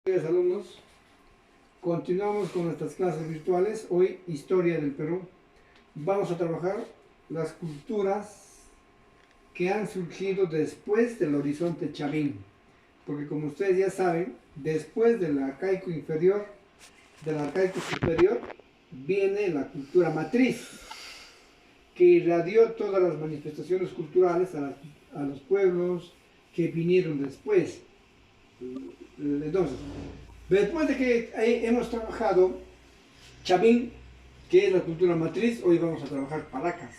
Días, alumnos, continuamos con nuestras clases virtuales. Hoy, Historia del Perú. Vamos a trabajar las culturas que han surgido después del horizonte Chavín. Porque como ustedes ya saben, después del arcaico inferior, del arcaico superior, viene la cultura matriz, que irradió todas las manifestaciones culturales a los pueblos que vinieron después. Entonces, después de que hemos trabajado Chavín, que es la cultura matriz, hoy vamos a trabajar Paracas.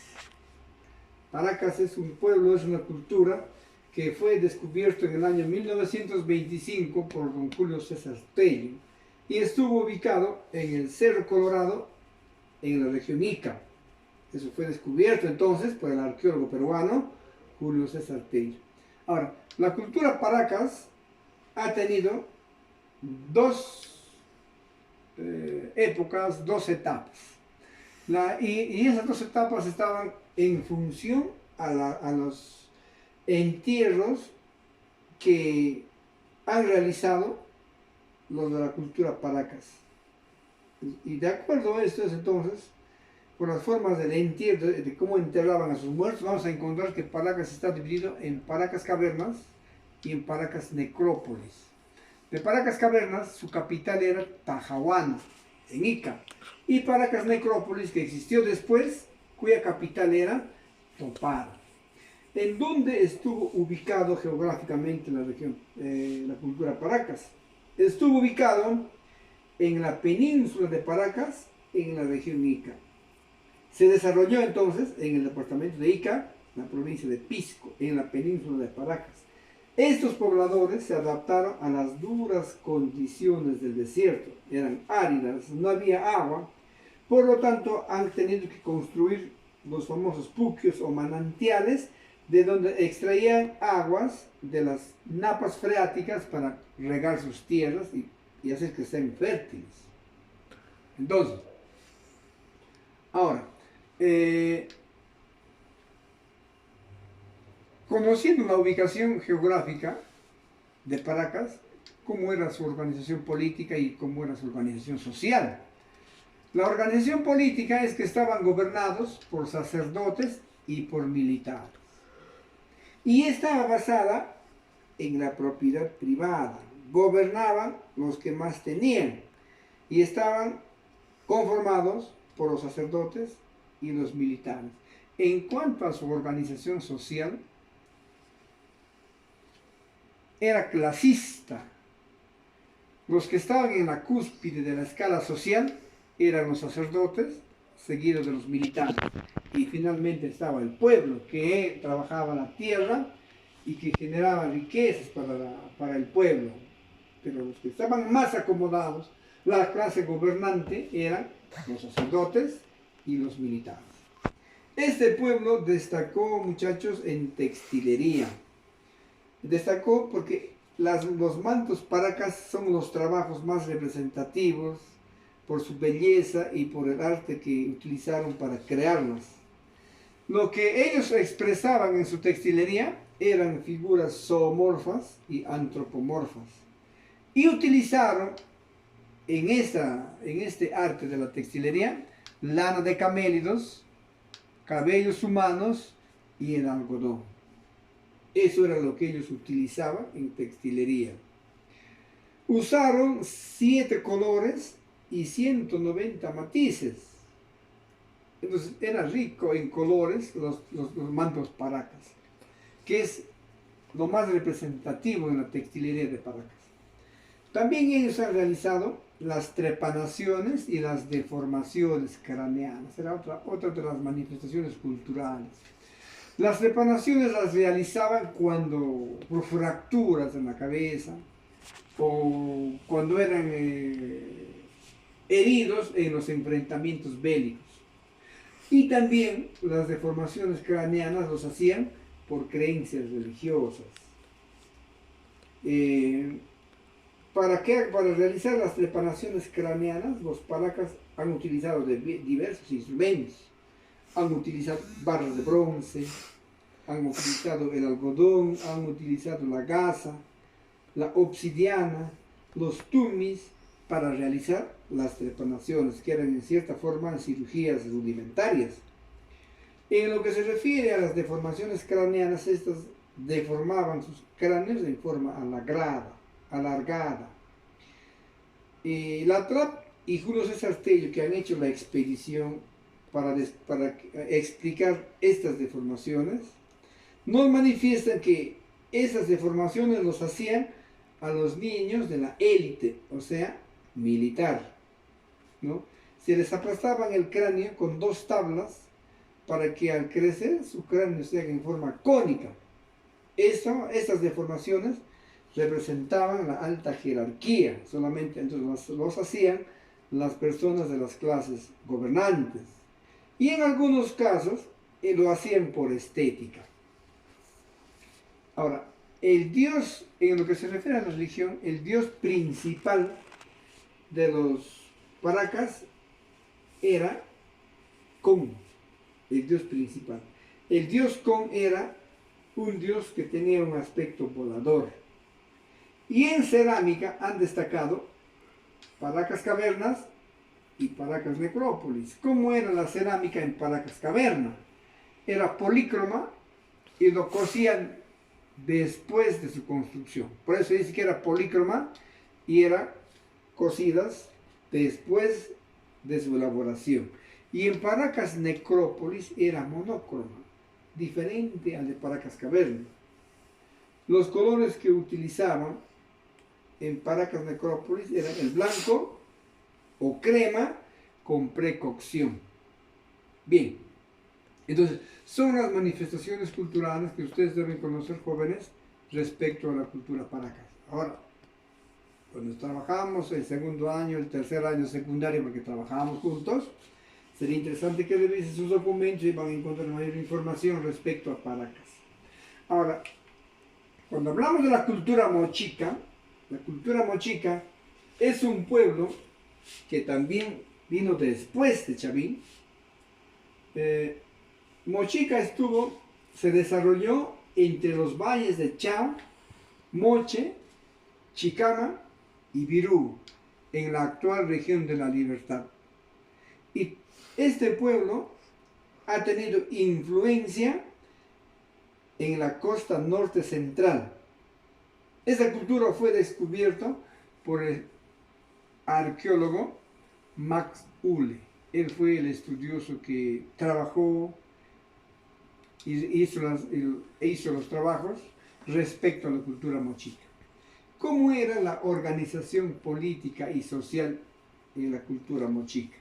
Paracas es un pueblo, es una cultura que fue descubierto en el año 1925 por don Julio César Tello y estuvo ubicado en el Cerro Colorado, en la región Ica. Eso fue descubierto entonces por el arqueólogo peruano Julio César Tello. Ahora, la cultura Paracas ha tenido dos épocas, dos etapas. Y esas dos etapas estaban en función a los entierros que han realizado los de la cultura Paracas. Y de acuerdo a esto, entonces, por las formas del entierro, de cómo enterraban a sus muertos, vamos a encontrar que Paracas está dividido en Paracas Cavernas y en Paracas Necrópolis. De Paracas Cavernas, su capital era Tajahuana, en Ica, y Paracas Necrópolis, que existió después, cuya capital era Topar. ¿En dónde estuvo ubicado geográficamente la región, la cultura Paracas? Estuvo ubicado en la península de Paracas, en la región Ica. Se desarrolló entonces en el departamento de Ica, la provincia de Pisco, en la península de Paracas. Estos pobladores se adaptaron a las duras condiciones del desierto, eran áridas, no había agua, por lo tanto han tenido que construir los famosos puquios o manantiales, de donde extraían aguas de las napas freáticas para regar sus tierras y hacer que estén fértiles. Entonces, ahora, conociendo la ubicación geográfica de Paracas, cómo era su organización política y cómo era su organización social. La organización política es que estaban gobernados por sacerdotes y por militares. Y estaba basada en la propiedad privada. Gobernaban los que más tenían y estaban conformados por los sacerdotes y los militares. En cuanto a su organización social, era clasista. Los que estaban en la cúspide de la escala social eran los sacerdotes, seguidos de los militares. Y finalmente estaba el pueblo, que trabajaba la tierra y que generaba riquezas para el pueblo. Pero los que estaban más acomodados, la clase gobernante, eran los sacerdotes y los militares. Este pueblo destacó, muchachos, en textilería. Destacó porque los mantos Paracas son los trabajos más representativos por su belleza y por el arte que utilizaron para crearlos. Lo que ellos expresaban en su textilería eran figuras zoomorfas y antropomorfas. Y utilizaron en este arte de la textilería lana de camélidos, cabellos humanos y el algodón. Eso era lo que ellos utilizaban en textilería. Usaron 7 colores y 190 matices. Entonces era rico en colores los mantos Paracas, que es lo más representativo en la textilería de Paracas. También ellos han realizado las trepanaciones y las deformaciones craneanas. Era otra de las manifestaciones culturales. Las trepanaciones las realizaban por fracturas en la cabeza o cuando eran heridos en los enfrentamientos bélicos. Y también las deformaciones craneanas los hacían por creencias religiosas. Para realizar las trepanaciones craneanas, los Paracas han utilizado diversos instrumentos. Han utilizado barras de bronce, han utilizado el algodón, han utilizado la gasa, la obsidiana, los tumis para realizar las trepanaciones, que eran en cierta forma cirugías rudimentarias. En lo que se refiere a las deformaciones craneanas, estas deformaban sus cráneos en forma alargada. La TRAP y Julio César Tello, que han hecho la expedición para explicar estas deformaciones, nos manifiestan que esas deformaciones los hacían a los niños de la élite, o sea, militar, ¿no? Se les aplastaban el cráneo con 2 tablas para que al crecer su cráneo se haga en forma cónica. Estas deformaciones representaban la alta jerarquía, solamente entonces los hacían las personas de las clases gobernantes. Y en algunos casos lo hacían por estética. Ahora, el dios, en lo que se refiere a la religión, el dios principal de los Paracas era Con, el dios principal. El dios Con era un dios que tenía un aspecto volador. Y en cerámica han destacado Paracas Cavernas y Paracas Necrópolis. ¿Cómo era la cerámica en Paracas Caverna? Era polícroma y lo cosían después de su construcción. Por eso dice que era polícroma y eran cocidas después de su elaboración. Y en Paracas Necrópolis era monocroma, diferente al de Paracas Caverna. Los colores que utilizaban en Paracas Necrópolis eran el blanco o crema con precocción. Bien, entonces son las manifestaciones culturales que ustedes deben conocer, jóvenes, respecto a la cultura Paracas. Ahora, cuando trabajamos el segundo año, el tercer año secundario, porque trabajamos juntos, sería interesante que revisen sus documentos y van a encontrar mayor información respecto a Paracas. Ahora, cuando hablamos de la cultura mochica es un pueblo que también vino después de Chavín. Mochica se desarrolló entre los valles de Chao, Moche, Chicama y Virú, en la actual región de La Libertad. Y este pueblo ha tenido influencia en la costa norte central. Esta cultura fue descubierta por el arqueólogo Max Uhle. Él fue el estudioso que trabajó y hizo los trabajos respecto a la cultura mochica. ¿Cómo era la organización política y social en la cultura mochica?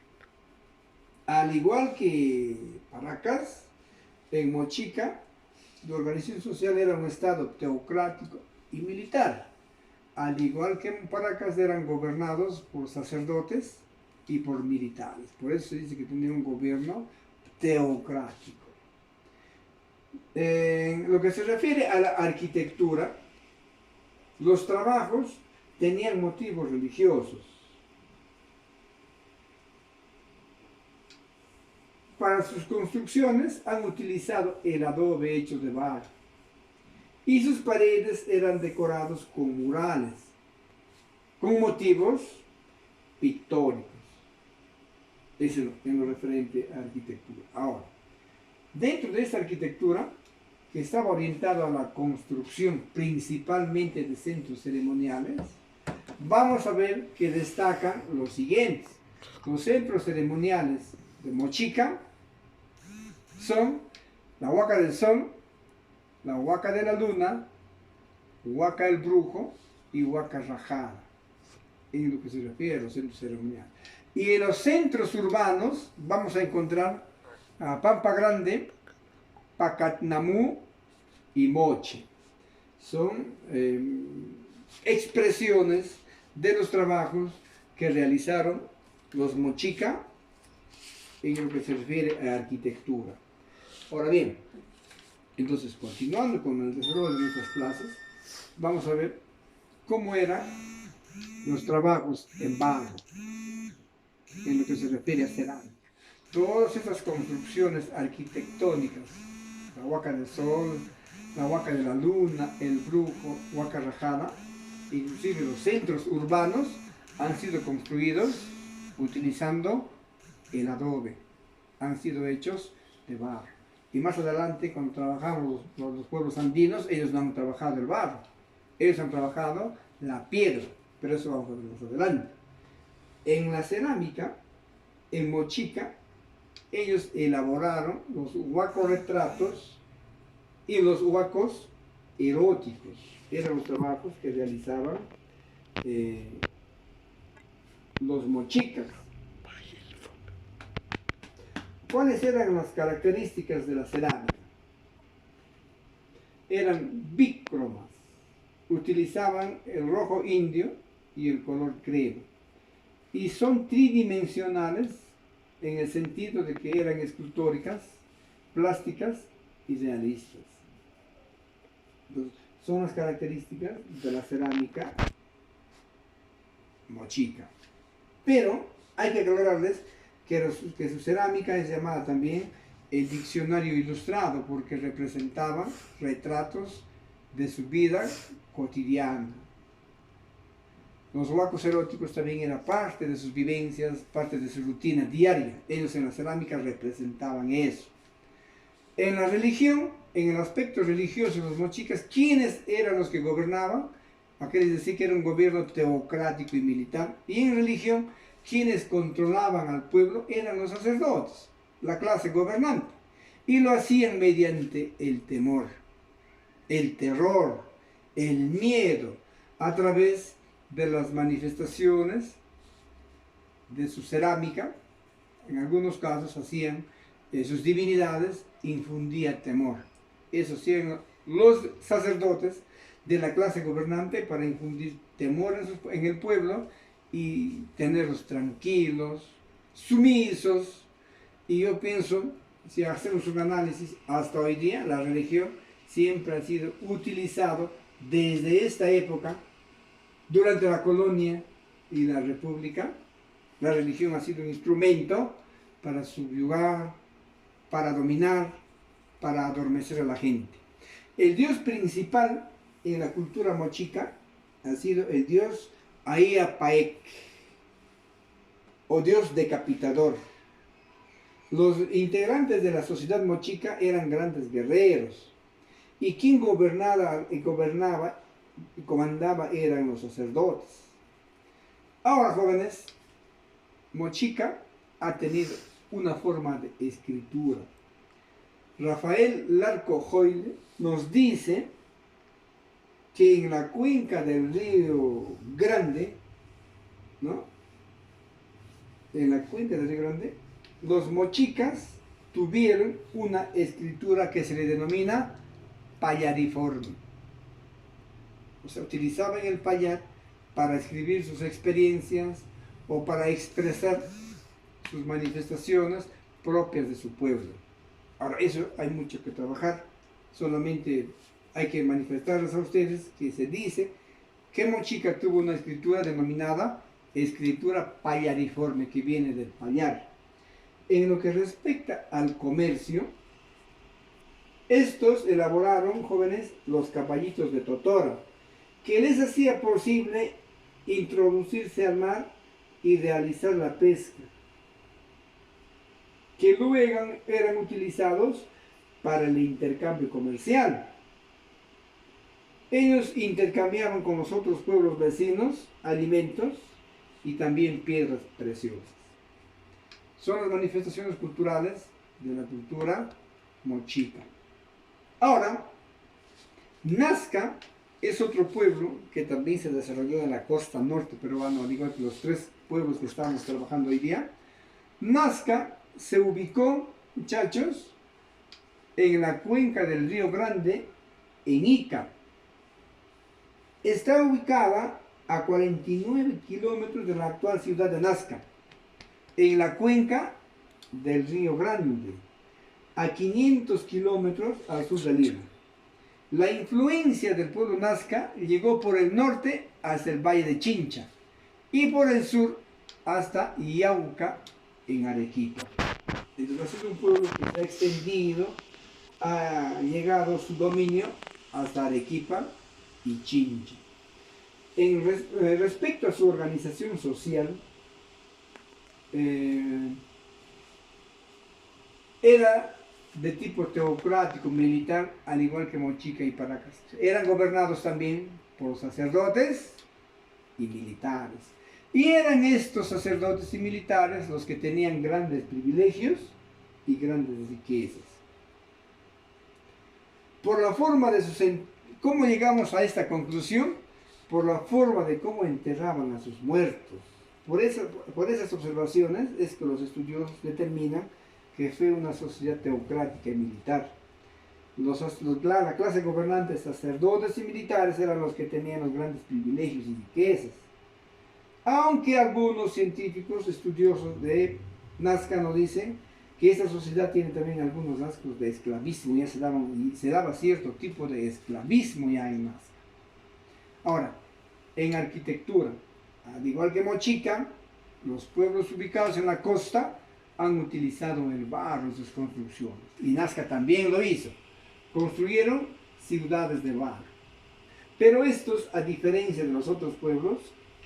Al igual que Paracas, en Mochica, la organización social era un estado teocrático y militar. Al igual que en Paracas, eran gobernados por sacerdotes y por militares. Por eso se dice que tenía un gobierno teocrático. En lo que se refiere a la arquitectura, los trabajos tenían motivos religiosos. Para sus construcciones han utilizado el adobe hecho de barro y sus paredes eran decorados con murales, con motivos pictóricos. Eso en lo referente a arquitectura. Ahora, dentro de esta arquitectura, que estaba orientada a la construcción principalmente de centros ceremoniales, vamos a ver que destacan los siguientes. Los centros ceremoniales de Mochica son la Huaca del Sol, la Huaca de la Luna, Huaca del Brujo y Huaca Rajada, en lo que se refiere a los centros ceremoniales. Y en los centros urbanos vamos a encontrar a Pampa Grande, Pacatnamú y Moche. Son expresiones de los trabajos que realizaron los Mochica en lo que se refiere a arquitectura. Ahora bien, entonces continuando con el desarrollo de estas clases, vamos a ver cómo eran los trabajos en barro, en lo que se refiere a cerámica. Todas estas construcciones arquitectónicas, la Huaca del Sol, la Huaca de la Luna, el Brujo, Huaca Rajada, inclusive los centros urbanos, han sido construidos utilizando el adobe, han sido hechos de barro. Y más adelante, cuando trabajamos los pueblos andinos, ellos no han trabajado el barro, ellos han trabajado la piedra, pero eso vamos a ver más adelante. En la cerámica, en Mochica, ellos elaboraron los huacos retratos y los huacos eróticos. Eran los trabajos que realizaban los mochicas. ¿Cuáles eran las características de la cerámica? Eran bícromas. Utilizaban el rojo indio y el color crema. Y son tridimensionales en el sentido de que eran escultóricas, plásticas y realistas. Entonces, son las características de la cerámica mochica. Pero hay que aclararles que su cerámica es llamada también el diccionario ilustrado porque representaba retratos de su vida cotidiana. Los huacos eróticos también eran parte de sus vivencias, parte de su rutina diaria. Ellos en la cerámica representaban eso. En la religión, en el aspecto religioso de los mochicas, ¿quiénes eran los que gobernaban? Aquellos decir que era un gobierno teocrático y militar. Y en religión, quienes controlaban al pueblo eran los sacerdotes, la clase gobernante. Y lo hacían mediante el temor, el terror, el miedo, a través de las manifestaciones de su cerámica. En algunos casos hacían sus divinidades, infundía temor. Eso hacían los sacerdotes de la clase gobernante para infundir temor en el pueblo y tenerlos tranquilos, sumisos. Y yo pienso, si hacemos un análisis, hasta hoy día la religión siempre ha sido utilizado desde esta época, durante la colonia y la república. La religión ha sido un instrumento para subyugar, para dominar, para adormecer a la gente. El dios principal en la cultura mochica ha sido el dios Ayapaec, o dios decapitador. Los integrantes de la sociedad mochica eran grandes guerreros, y quien gobernaba y comandaba eran los sacerdotes. Ahora, jóvenes, Mochica ha tenido una forma de escritura. Rafael Larco Joyle nos dice que en la cuenca del río Grande, ¿no? En la cuenca del río Grande, los mochicas tuvieron una escritura que se le denomina payariforme. O sea, utilizaban el payar para escribir sus experiencias o para expresar sus manifestaciones propias de su pueblo. Ahora, eso hay mucho que trabajar. Solamente hay que manifestarles a ustedes que se dice que Mochica tuvo una escritura denominada escritura payariforme, que viene del payar. En lo que respecta al comercio, estos elaboraron, jóvenes, los caballitos de Totora, que les hacía posible introducirse al mar y realizar la pesca, que luego eran utilizados para el intercambio comercial. Ellos intercambiaban con los otros pueblos vecinos alimentos y también piedras preciosas. Son las manifestaciones culturales de la cultura mochica. Ahora, Nazca es otro pueblo que también se desarrolló en la costa norte peruana, al igual que los tres pueblos que estamos trabajando hoy día. Nazca se ubicó, muchachos, en la cuenca del río Grande, en Ica. Está ubicada a 49 kilómetros de la actual ciudad de Nazca, en la cuenca del río Grande, a 500 kilómetros al sur de Lima. La influencia del pueblo Nazca llegó por el norte hasta el valle de Chincha y por el sur hasta Yauca, en Arequipa. Entonces ha sido un pueblo que se ha extendido, ha llegado su dominio hasta Arequipa y Chincha. Respecto a su organización social, era de tipo teocrático, militar, al igual que Mochica y Paracas. Eran gobernados también por sacerdotes y militares. Y eran estos sacerdotes y militares los que tenían grandes privilegios y grandes riquezas. Por la forma de sus... ¿Cómo llegamos a esta conclusión? Por la forma de cómo enterraban a sus muertos. Por esas observaciones es que los estudiosos determinan que fue una sociedad teocrática y militar. La clase gobernante, sacerdotes y militares, eran los que tenían los grandes privilegios y riquezas. Aunque algunos científicos estudiosos de Nazca nos dicen que esta sociedad tiene también algunos rasgos de esclavismo, ya se daba cierto tipo de esclavismo ya en Nazca. Ahora, en arquitectura, al igual que Mochica, los pueblos ubicados en la costa han utilizado el barro en sus construcciones. Y Nazca también lo hizo. Construyeron ciudades de barro. Pero estos, a diferencia de los otros pueblos,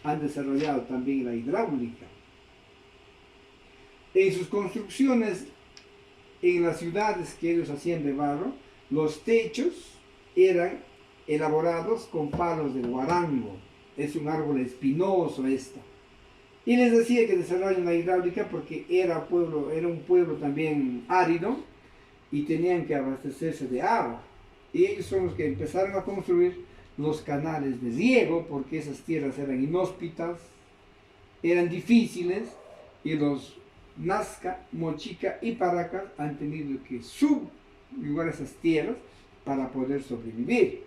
han desarrollado también la hidráulica. En sus construcciones, en las ciudades que ellos hacían de barro, los techos eran elaborados con palos de guarango. Es un árbol espinoso esta. Y les decía que desarrollan la hidráulica porque era un pueblo también árido y tenían que abastecerse de agua. Y ellos son los que empezaron a construir los canales de riego porque esas tierras eran inhóspitas, eran difíciles y los Nazca, Mochica y Paracas han tenido que subyugar esas tierras para poder sobrevivir.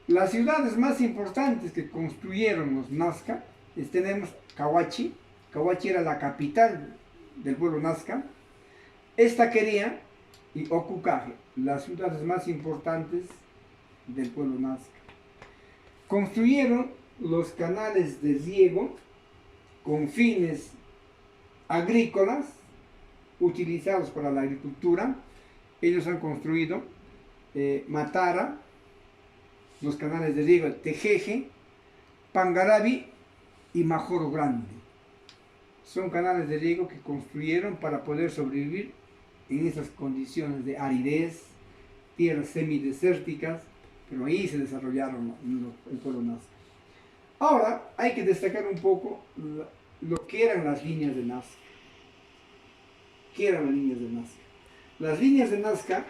Las ciudades más importantes que construyeron los Nazca tenemos Cahuachi. Cahuachi era la capital del pueblo Nazca. Estaquería y Ocucaje, las ciudades más importantes del pueblo Nazca. Construyeron los canales de riego con fines agrícolas utilizados para la agricultura. Ellos han construido Matara, los canales de riego Tejeje, Pangarabi y Majoro Grande. Son canales de riego que construyeron para poder sobrevivir en esas condiciones de aridez, tierras semidesérticas, pero ahí se desarrollaron el pueblo Nazca. Ahora hay que destacar un poco lo que eran las líneas de Nazca. ¿Qué eran las líneas de Nazca? Las líneas de Nazca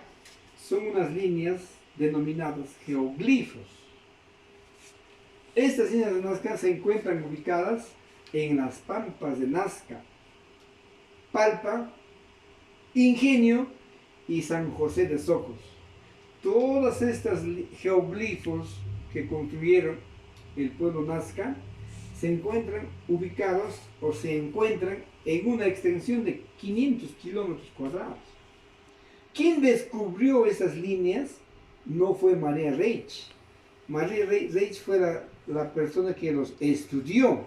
son unas líneas denominadas geoglifos. Estas líneas de Nazca se encuentran ubicadas en las pampas de Nazca, Palpa, Ingenio y San José de Socos. Todas estas geoglifos que construyeron el pueblo Nazca se encuentran ubicados o se encuentran en una extensión de 500 kilómetros cuadrados. ¿Quién descubrió esas líneas? No fue María Reich. María Reich fue la persona que los estudió,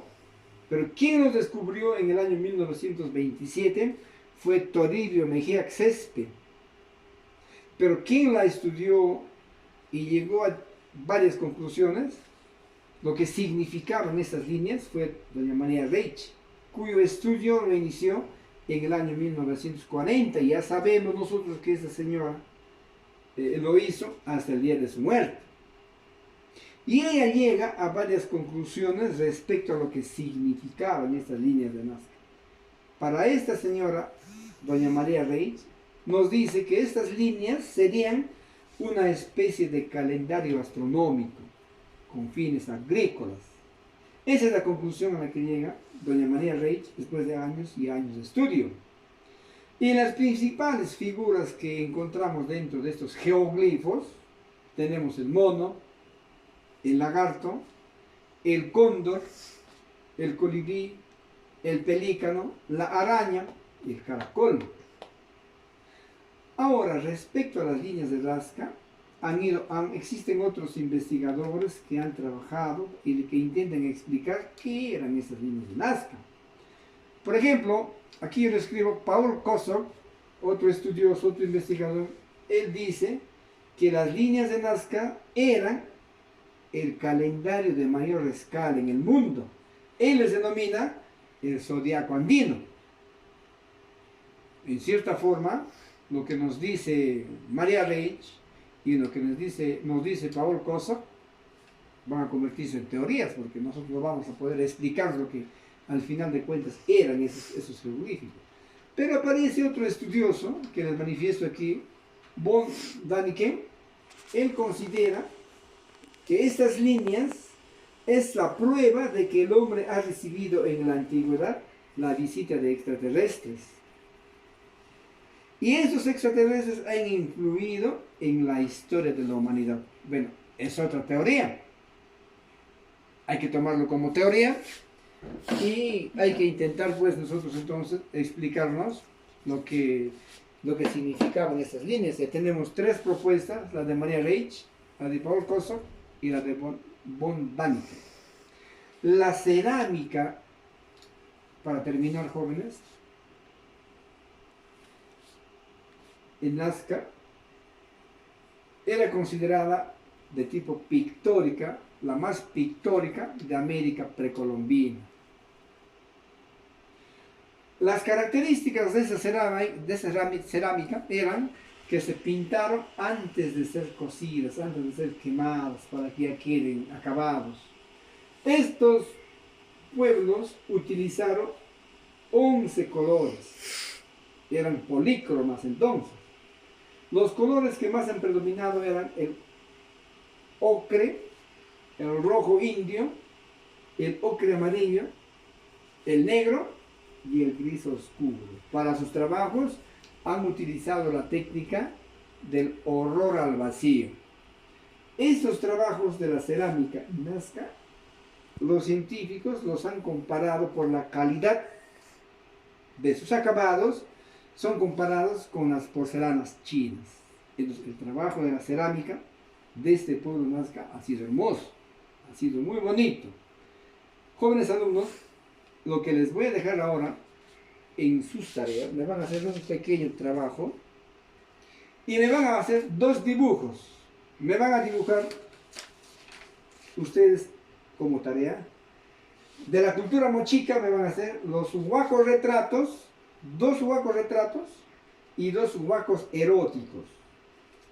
pero quien los descubrió en el año 1927 fue Toribio Mejía Cespe. Pero quien la estudió y llegó a varias conclusiones, lo que significaban estas líneas, fue doña María Reich, cuyo estudio lo inició en el año 1940, y ya sabemos nosotros que esa señora lo hizo hasta el día de su muerte. Y ella llega a varias conclusiones respecto a lo que significaban estas líneas de Nazca. Para esta señora, doña María Reich, nos dice que estas líneas serían una especie de calendario astronómico con fines agrícolas. Esa es la conclusión a la que llega doña María Reich después de años y años de estudio. Y las principales figuras que encontramos dentro de estos geoglifos tenemos el mono, el lagarto, el cóndor, el colibrí, el pelícano, la araña y el caracol. Ahora, respecto a las líneas de Nazca, existen otros investigadores que han trabajado y que intentan explicar qué eran esas líneas de Nazca. Por ejemplo, aquí yo le escribo Paul Kosok, otro estudioso, otro investigador. Él dice que las líneas de Nazca eran el calendario de mayor escala en el mundo. Él les denomina el zodiaco andino. En cierta forma, lo que nos dice Maria Reich y lo que nos dice Paul Kosok van a convertirse en teorías, porque nosotros no vamos a poder explicar lo que al final de cuentas eran esos jeroglíficos. Pero aparece otro estudioso, que les manifiesto aquí, von Daniken. Él considera que estas líneas es la prueba de que el hombre ha recibido en la antigüedad la visita de extraterrestres. Y esos extraterrestres han influido en la historia de la humanidad. Bueno, es otra teoría. Hay que tomarlo como teoría y hay que intentar, pues, nosotros entonces explicarnos lo que significaban estas líneas. Ya tenemos tres propuestas, la de Maria Reich, la de Paul Kosok y la de von Daniken. La cerámica, para terminar, jóvenes, en Nazca era considerada de tipo pictórica, la más pictórica de América precolombina. Las características de esa cerámica eran que se pintaron antes de ser cocidas, antes de ser quemadas, para que ya queden acabados. Estos pueblos utilizaron 11 colores, eran polícromas entonces. Los colores que más han predominado eran el ocre, el rojo indio, el ocre amarillo, el negro y el gris oscuro. Para sus trabajos han utilizado la técnica del horror al vacío. Estos trabajos de la cerámica Nazca, los científicos los han comparado por la calidad de sus acabados, son comparados con las porcelanas chinas. Entonces, el trabajo de la cerámica de este pueblo Nazca ha sido hermoso, ha sido muy bonito. Jóvenes alumnos, lo que les voy a dejar ahora en sus tareas, me van a hacer un pequeño trabajo y me van a hacer dos dibujos. Me van a dibujar ustedes como tarea. De la cultura mochica me van a hacer los huacos retratos, dos huacos retratos y dos huacos eróticos.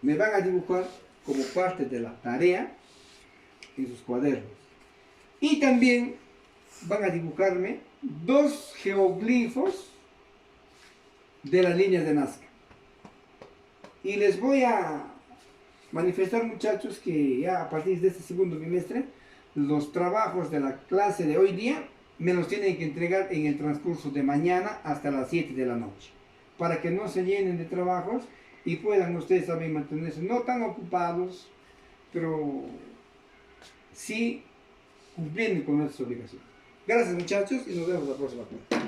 Me van a dibujar como parte de la tarea en sus cuadernos. Y también van a dibujarme dos geoglifos de las líneas de Nazca. Y les voy a manifestar, muchachos, que ya a partir de este segundo bimestre, los trabajos de la clase de hoy día me los tienen que entregar en el transcurso de mañana hasta las 7 de la noche, para que no se llenen de trabajos y puedan ustedes también mantenerse no tan ocupados, pero sí cumpliendo con nuestras obligaciones. Gracias, muchachos, y nos vemos la próxima clase.